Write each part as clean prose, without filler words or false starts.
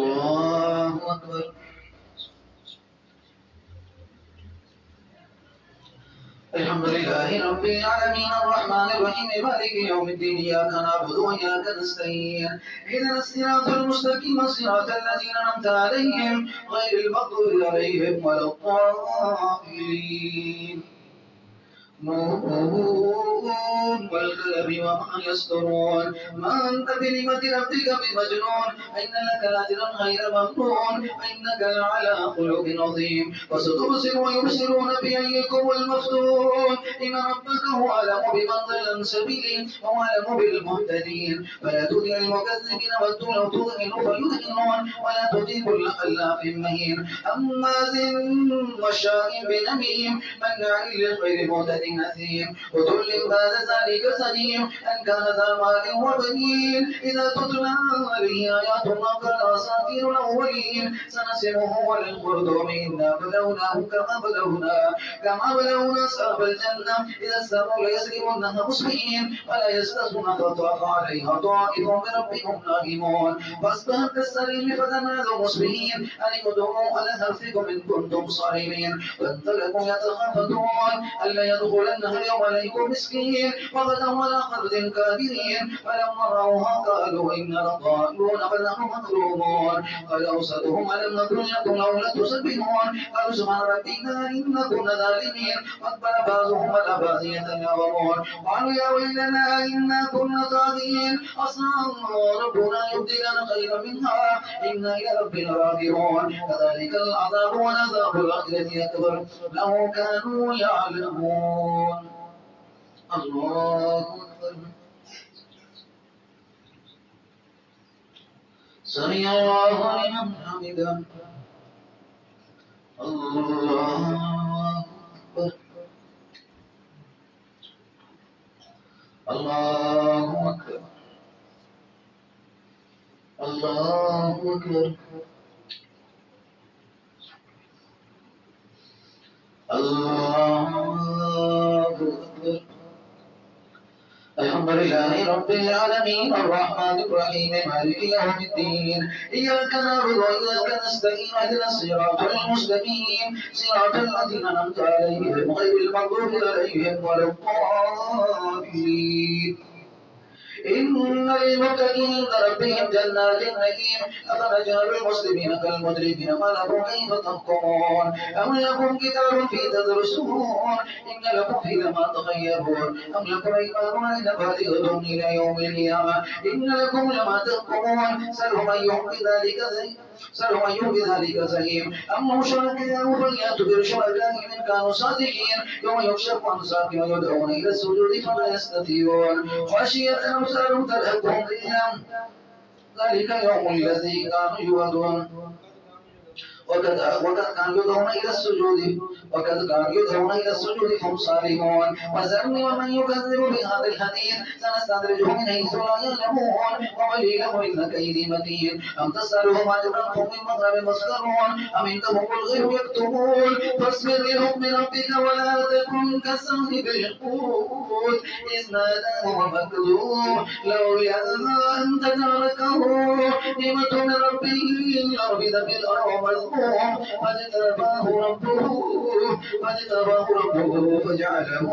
الله أكبر. الحمد لله رب العالمين الرحمن الرحيم مالك يوم الدين إياك نعبد وإياك نستعين اهدنا الصراط المستقيم صراط الذين أنعمت عليهم غير المغضوب عليهم ولا الضالين. نون والقلم وما يسطرون ما أنت بنعمة ربك بمجنون إن لك لأجرا غير ممنون إنك لعلى خلق عظيم وستبصر ويبصرون بأيكم المفتون إن ربك هو أعلم بمن ضل عن سبيله وهو أعلم بالمهتدين فلا تطع المكذبين ودوا لو تدهن فيدهنون ولا تطع كل حلاف مهين هماز مشاء بنميم مناع للخير معتد أثيم وتل بعد ذلك زنيم أن كان ذا مال وبنين إذا تتلى عليه آياتنا قال أساطير الأولين سنسمه وللخرطوم إنا بلوناه كما بلونا أصحاب الجنة إذا استمعوا ليسلمونها مصبحين ولا يستثنون فطاف عليها طائف من ربهم نائمون فأصبحت كالسريم فتنادوا مصبحين أن ادعوا على حرثكم إن كنتم صارمين فانطلقوا يتخافتون ألا يدخلنها اليوم عليكم مسكين وغدوا على قرد كافرين فلما رأوها قالوا إنا لضالون بل نحن محرومون قال أوسطهم ألم نكن لكم لولا تسبحون قالوا سبحان ربنا إنا كنا ظالمين وأقبل بعضهم على بعض يتناومون قالوا يا ويلنا إنا كنا طاغين عسى ربنا يبدلنا خيرا منها إنا إلى ربنا راجعون كذلك العذاب والعذاب الآخرة أكبر لو كانوا يعلمون. الله أكبر. سمع الله لمن حمده. الله أكبر. الله أكبر. الله أكبر. الله أكبر. الحمد لله رب العالمين الرحمن الرحيم مالك يوم الدين إياك نعبد وإياك نستعين اهدنا الصراط المستقيم صراط الذين أنعمت عليهم غير المغضوب عليهم ولا الضالين. إن للمتقين عند ربهم جنات النعيم أفنجعل المسلمين كالمجرمين ما لكم كيف تحكمون أم لكم كتاب فيه تدرسون إن لكم فيه ما تخيرون أم لكم أيمان بالغة إلى يوم القيامة إن لكم لما تحكمون سلوا من يحكي ذلك زعيم أم هم شركاء فليأتوا بشركائهم إن كانوا صادقين يوم يكشف عن ساق ويدعون إلى السجود فلا يستطيعون خشية أبصارهم ترهقهم ذلة ذلك يوم الذي كانوا يوعدون وقد كانوا يدعون إلى السجود فهم صالحون وذرني ومن يكذب بهذا الحديث سنستدرجهم من حيث لا يعلمون وأملي لهم إن كيدي متين أم تسألهم أجرا فهم من مغرب مسكرون أم عندهم الغيب يكتبون فاصبر لحكم ربك ولا تكن كصاحب الحوت إذ نادى وهو مكذوب لولا أن تدركه نعمة من ربه لربث في الأرض فاجتباه ربه فجعله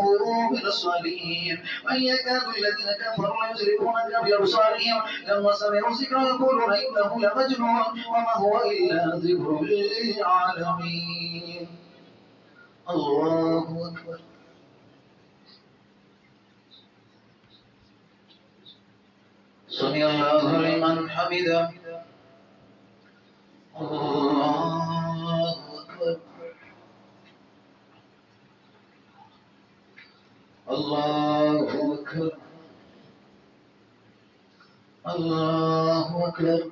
من الصالحين من يكاد الذين كفروا يزلقونك بأبصارهم لما سمعوا ذكرا يقولون إنه لمجنون وما هو إلا ذكر للعالمين. الله أكبر. سمع الله لمن حمده. الله أكبر. الله أكبر. الله أكبر.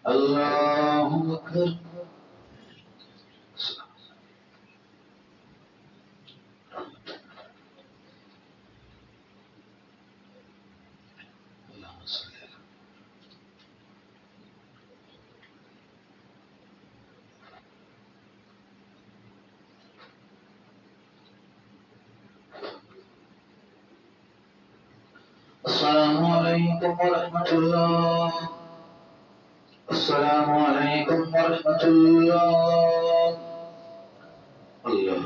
الله أكبر. السلام عليكم عليكم ورحمة الله. السلام عليكم ورحمة الله. الله